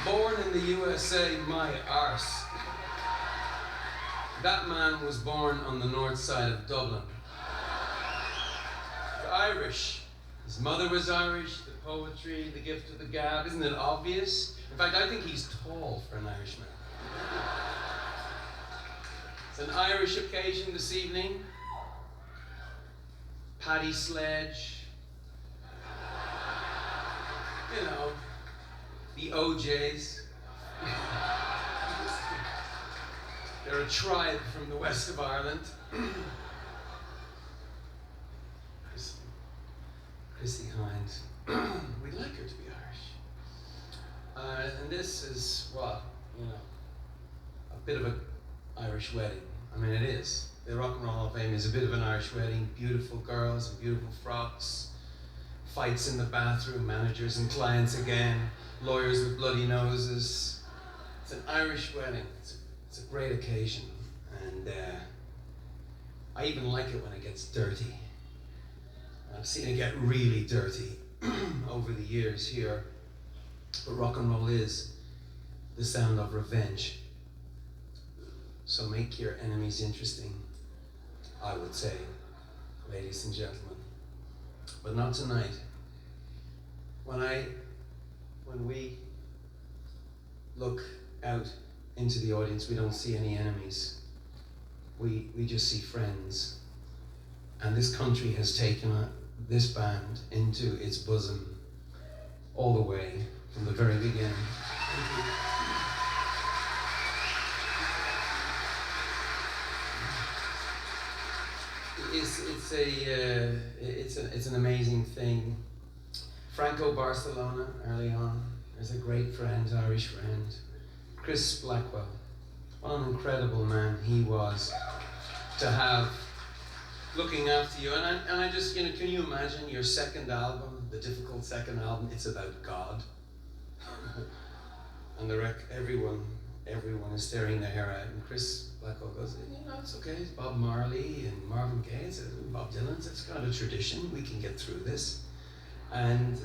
Born in the USA, my arse. That man was born on the north side of Dublin. Irish. His mother was Irish, the poetry, the gift of the gab. Isn't it obvious? In fact, I think he's tall for an Irishman. It's an Irish occasion this evening. Paddy Sledge. You know, the OJs. They're a tribe from the west of Ireland. Chrissy Hines. We'd like her to be Irish. And this is, well, you know, a bit of an Irish wedding. I mean, it is. The Rock and Roll Hall of Fame is a bit of an Irish wedding. Beautiful girls and beautiful frocks. Fights in the bathroom, managers and clients again. Lawyers with bloody noses. It's an Irish wedding. It's a great occasion. And I even like it when it gets dirty. I've seen it get really dirty over the years here. But rock and roll is the sound of revenge. So make your enemies interesting, I would say, ladies and gentlemen. But not tonight. When we look out into the audience, we don't see any enemies. We just see friends. And this country has taken this band into its bosom all the way from the very beginning. It's an amazing thing. Franco Barcelona early on. There's a great friend, Irish friend. Chris Blackwell. What an incredible man he was to have looking after you. And I just, you know, can you imagine your second album, the difficult second album, it's about God. And everyone is staring their hair out. And Chris Blackwell goes, you know, it's okay. It's Bob Marley and Marvin Gaye, it's Bob Dylan. It's kind of a tradition. We can get through this. And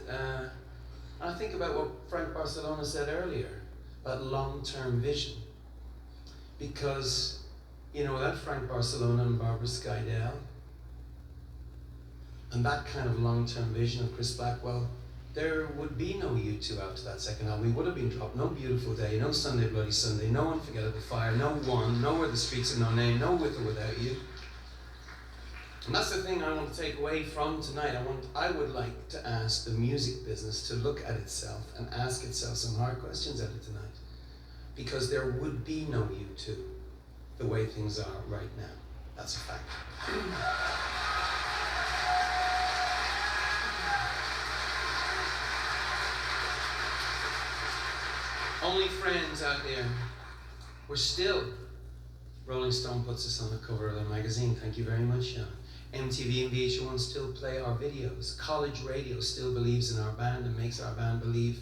I think about what Frank Barcelona said earlier, about long-term vision. Because, you know, that Frank Barcelona and Barbara Skydell, and that kind of long-term vision of Chris Blackwell, there would be no U2 after that second album. We would have been dropped. No Beautiful Day, no Sunday Bloody Sunday, no Unforgettable Fire, no One, no Where the Streets Are No Name, no With or Without You. And that's the thing I want to take away from tonight. I would like to ask the music business to look at itself and ask itself some hard questions at it tonight. Because there would be no U2 the way things are right now. That's a fact. Only friends out there. We're still, Rolling Stone puts us on the cover of their magazine. Thank you very much, Sean. MTV and VH1 still play our videos. College radio still believes in our band and makes our band believe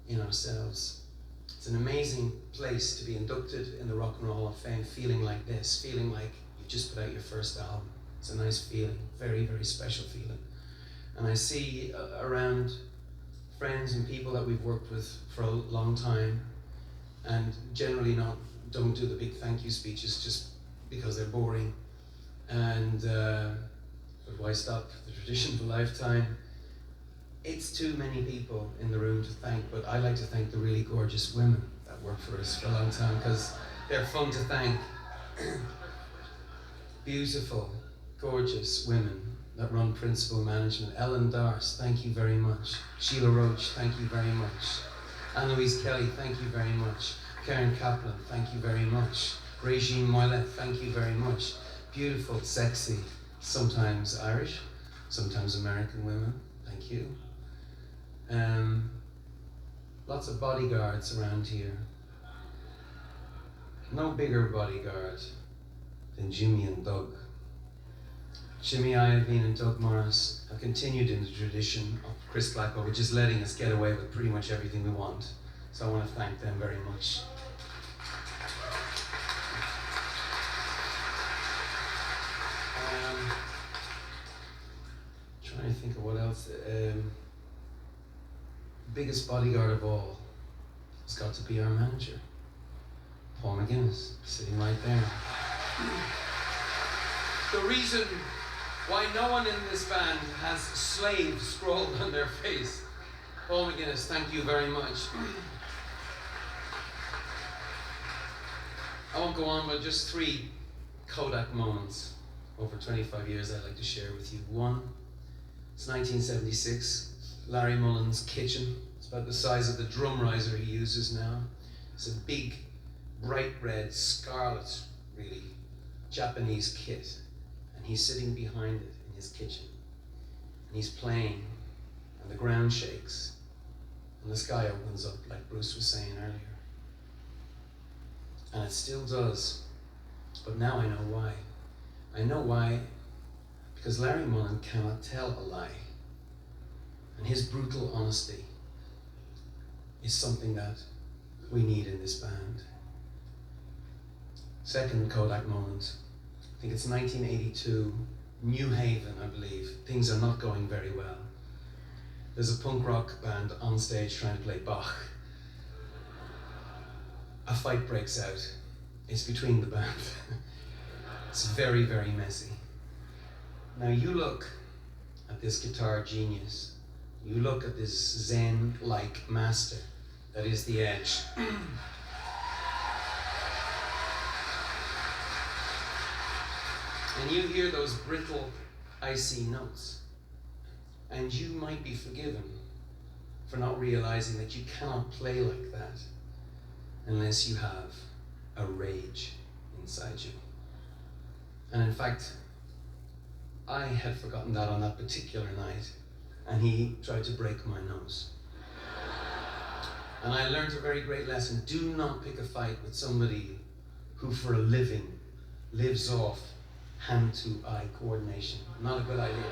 in ourselves. It's an amazing place to be inducted in the Rock and Roll Hall of Fame, feeling like this, feeling like you've just put out your first album. It's a nice feeling, very, very special feeling. And I see around friends and people that we've worked with for a long time, and generally don't do the big thank you speeches just because they're boring. And but why stop the tradition of a lifetime? It's too many people in the room to thank, but I like to thank the really gorgeous women that work for us for a long time, because they're fun to thank. Beautiful, gorgeous women that run Principal Management. Ellen Darce, thank you very much. Sheila Roach, thank you very much. Anne-Louise Kelly, thank you very much. Karen Kaplan, thank you very much. Regine Moylet, thank you very much. Beautiful, sexy, sometimes Irish, sometimes American women, thank you. Lots of bodyguards around here. No bigger bodyguard than Jimmy and Doug. Jimmy Iovine and Doug Morris have continued in the tradition of Chris Blackwell, which is letting us get away with pretty much everything we want. So I want to thank them very much. Trying to think of what else. Biggest bodyguard of all. has got to be our manager, Paul McGuinness, sitting right there. The reason why no one in this band has slave scrawled on their face. Paul McGuinness, thank you very much. I won't go on, but just 3 Kodak moments over 25 years I'd like to share with you. One, it's 1976, Larry Mullen's kitchen. It's about the size of the drum riser he uses now. It's a big, bright red, scarlet, really, Japanese kit. And he's sitting behind it in his kitchen. And he's playing, and the ground shakes. And the sky opens up, like Bruce was saying earlier. And it still does. But now I know why. I know why, because Larry Mullen cannot tell a lie. And his brutal honesty is something that we need in this band. Second Kodak moment, I think it's 1982, New Haven, I believe. Things are not going very well. There's a punk rock band on stage trying to play Bach. A fight breaks out. It's between the band. It's very, very messy. Now you look at this guitar genius. You look at this Zen-like master that is the Edge. And you hear those brittle, icy notes. And you might be forgiven for not realizing that you cannot play like that unless you have a rage inside you. And in fact, I had forgotten that on that particular night, and he tried to break my nose. And I learned a very great lesson. Do not pick a fight with somebody who for a living lives off hand-to-eye coordination. Not a good idea.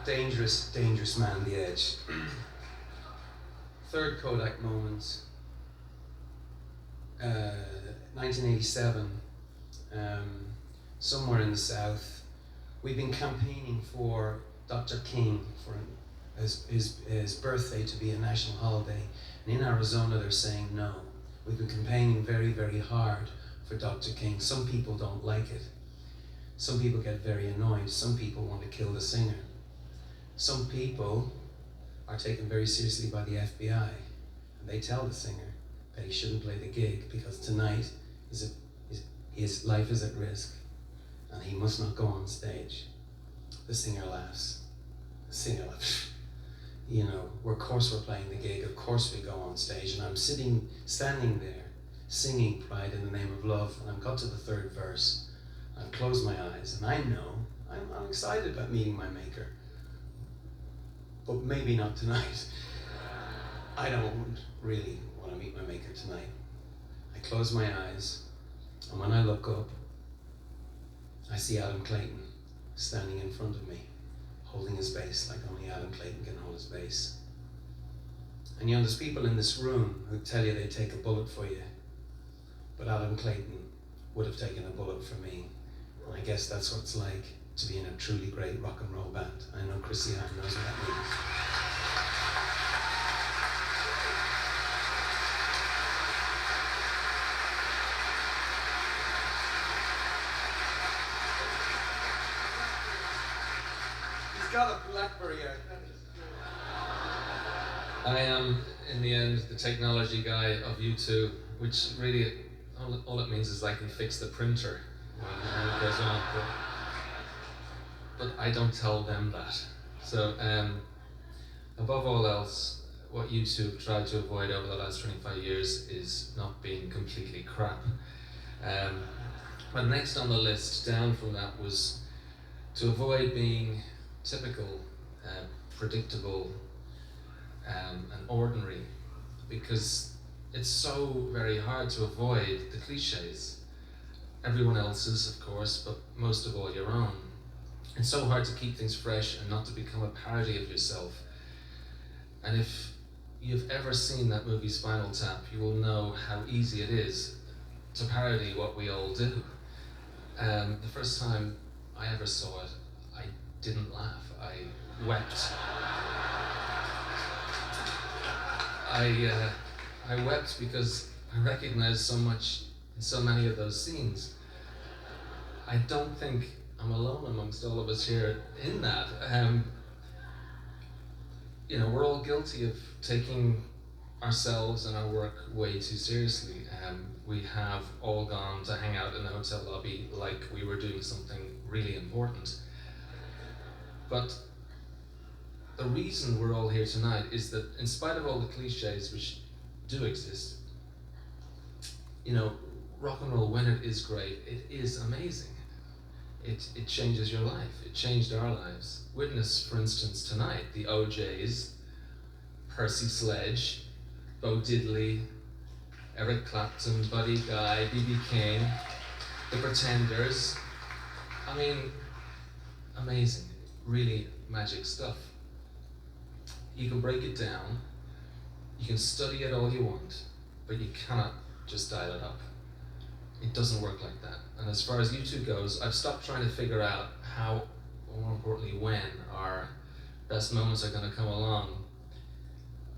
Dangerous, dangerous man, the Edge. Third Kodak moment, 1987, somewhere in the South. We've been campaigning for Dr. King, for his birthday to be a national holiday. And in Arizona they're saying no. We've been campaigning very, very hard for Dr. King. Some people don't like it. Some people get very annoyed. Some people want to kill the singer. Some people are taken very seriously by the FBI. And they tell the singer that he shouldn't play the gig because tonight his life is at risk and he must not go on stage. The singer laughs. The singer laughs. You know, of course we're playing the gig, of course we go on stage, and I'm standing there, singing Pride in the Name of Love, and I've got to the third verse. I've closed my eyes, and I know, I'm excited about meeting my maker. But maybe not tonight. I don't really want to meet my maker tonight. I close my eyes, and when I look up, I see Adam Clayton standing in front of me, holding his bass like only Adam Clayton can hold his bass. And you know, there's people in this room who tell you they'd take a bullet for you, but Adam Clayton would have taken a bullet for me. And I guess that's what it's like to be in a truly great rock and roll band. I know Chrissy Hine knows what that means. He's got a BlackBerry out. I am, in the end, the technology guy of U2, which really, all it means is I can fix the printer when it goes on. But I don't tell them that. So, above all else, what U2 have tried to avoid over the last 25 years is not being completely crap. But next on the list, down from that, was to avoid being typical, predictable, and ordinary, because it's so very hard to avoid the cliches. Everyone else's, of course, but most of all your own. It's so hard to keep things fresh and not to become a parody of yourself. And if you've ever seen that movie Spinal Tap, you will know how easy it is to parody what we all do. The first time I ever saw it, I didn't laugh, I wept. I wept because I recognized so much in so many of those scenes. I don't think I'm alone amongst all of us here in that. We're all guilty of taking ourselves and our work way too seriously. We have all gone to hang out in the hotel lobby like we were doing something really important. But the reason we're all here tonight is that in spite of all the cliches which do exist, rock and roll, when it is great, it is amazing. It changes your life. It changed our lives. Witness, for instance, tonight, the OJs, Percy Sledge, Bo Diddley, Eric Clapton, Buddy Guy, B.B. King, The Pretenders. I mean, amazing. Really magic stuff. You can break it down, you can study it all you want, but you cannot just dial it up. It doesn't work like that. And as far as U2 goes, I've stopped trying to figure out how, or more importantly when, our best moments are going to come along.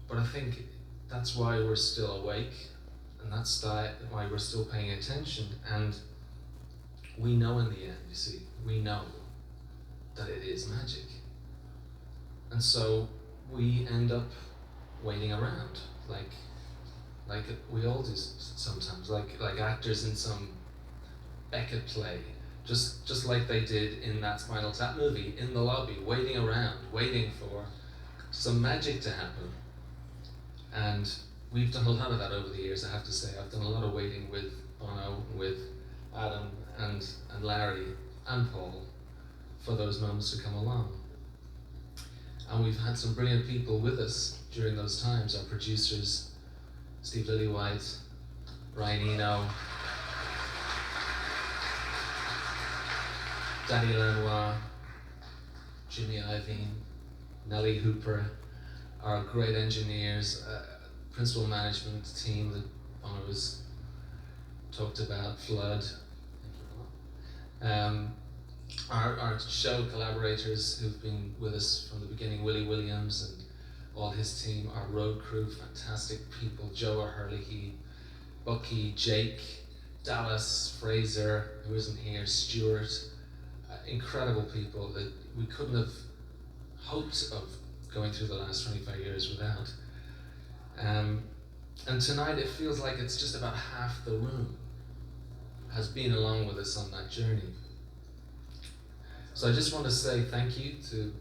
But I think that's why we're still awake, and that's why we're still paying attention. And we know in the end, you see, we know that it is magic. And so we end up waiting around, like we all do sometimes, like actors in some Beckett play, just like they did in that Spinal Tap movie, in the lobby, waiting around, waiting for some magic to happen. And we've done a lot of that over the years, I have to say. I've done a lot of waiting with Bono, with Adam and Larry and Paul for those moments to come along. And we've had some brilliant people with us during those times, our producers, Steve Lillywhite, Ryan Eno, Danny Lanois, Jimmy Iovine, Nellie Hooper, our great engineers, principal management team that Bono was talked about, Flood. Our show collaborators who've been with us from the beginning, Willie Williams and all his team, our road crew, fantastic people, Joe O'Herlihy, Bucky, Jake, Dallas, Fraser, who isn't here, Stuart, incredible people that we couldn't have hoped of going through the last 25 years without. And tonight it feels like it's just about half the room has been along with us on that journey. So I just want to say thank you to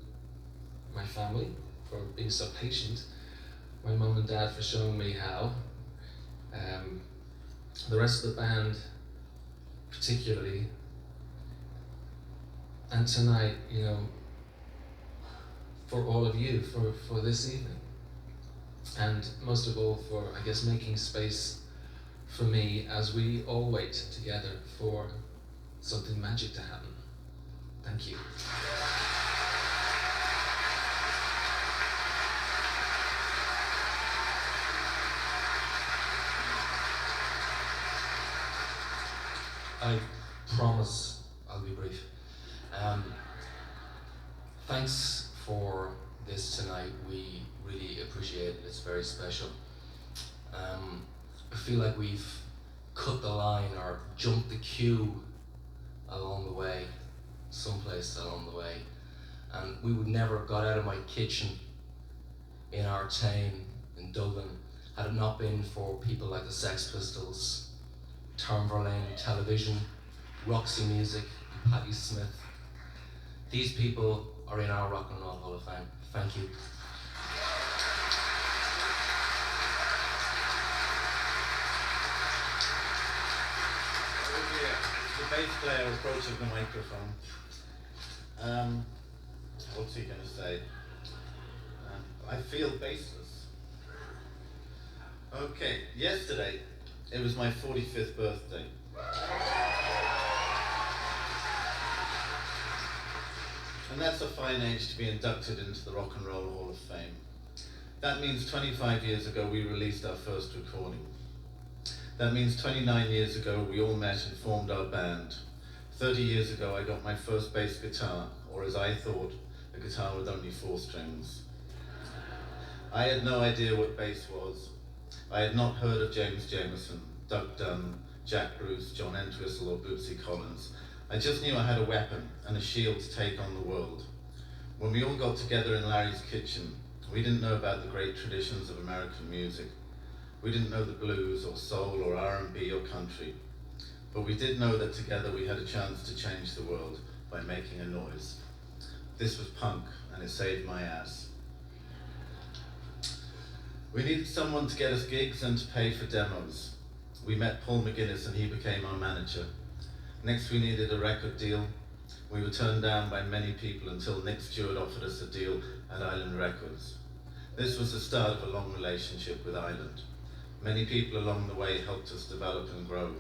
my family for being so patient, my mum and dad for showing me how, the rest of the band particularly, and tonight, for all of you, for this evening. And most of all for, I guess, making space for me as we all wait together for something magic to happen. Thank you. I promise I'll be brief. Thanks for this tonight. We really appreciate it. It's very special. I feel like we've cut the line or jumped the queue along the way, someplace along the way. And we would never have got out of my kitchen in our town in Dublin had it not been for people like the Sex Pistols, Tom Verlaine Television, Roxy Music, Patti Smith. These people are in our Rock and Roll Hall of Fame. Thank you. The bass player approaching the microphone. What's he going to say? I feel baseless. Okay, yesterday it was my 45th birthday. And that's a fine age to be inducted into the Rock and Roll Hall of Fame. That means 25 years ago we released our first recording. That means 29 years ago we all met and formed our band. 30 years ago I got my first bass guitar, or as I thought, a guitar with only 4 strings. I had no idea what bass was. I had not heard of James Jamerson, Doug Dunn, Jack Bruce, John Entwistle or Bootsy Collins. I just knew I had a weapon and a shield to take on the world. When we all got together in Larry's kitchen, we didn't know about the great traditions of American music. We didn't know the blues or soul or R&B or country. But we did know that together we had a chance to change the world by making a noise. This was punk, and it saved my ass. We needed someone to get us gigs and to pay for demos. We met Paul McGuinness and he became our manager. Next we needed a record deal. We were turned down by many people until Nick Stewart offered us a deal at Island Records. This was the start of a long relationship with Island. Many people along the way helped us develop and grow.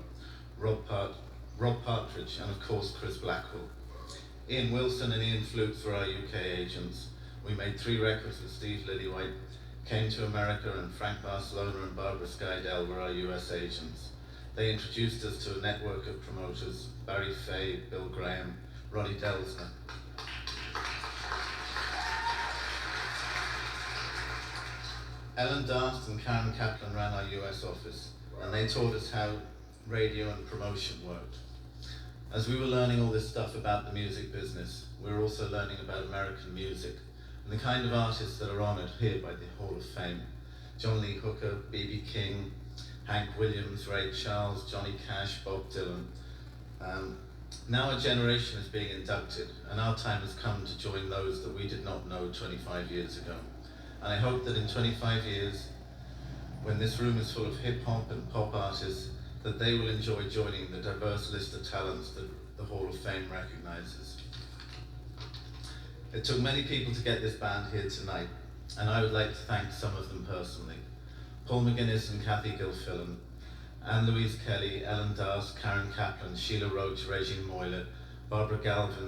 Rob Partridge and of course Chris Blackwell. Ian Wilson and Ian Flukes were our UK agents. We made 3 records with Steve Lillywhite, came to America, and Frank Barcelona and Barbara Skydell were our US agents. They introduced us to a network of promoters: Barry Fay, Bill Graham, Ronnie Delsner. Ellen Darst and Karen Kaplan ran our US office, and they taught us how radio and promotion worked. As we were learning all this stuff about the music business, we were also learning about American music and the kind of artists that are honoured here by the Hall of Fame. John Lee Hooker, B.B. King, Hank Williams, Ray Charles, Johnny Cash, Bob Dylan. Now a generation is being inducted, and our time has come to join those that we did not know 25 years ago. And I hope that in 25 years, when this room is full of hip-hop and pop artists, that they will enjoy joining the diverse list of talents that the Hall of Fame recognizes. It took many people to get this band here tonight, and I would like to thank some of them personally. Paul McGuinness and Kathy Gilfillan, Anne-Louise Kelly, Ellen Darst, Karen Kaplan, Sheila Roach, Regine Moyler, Barbara Galvin,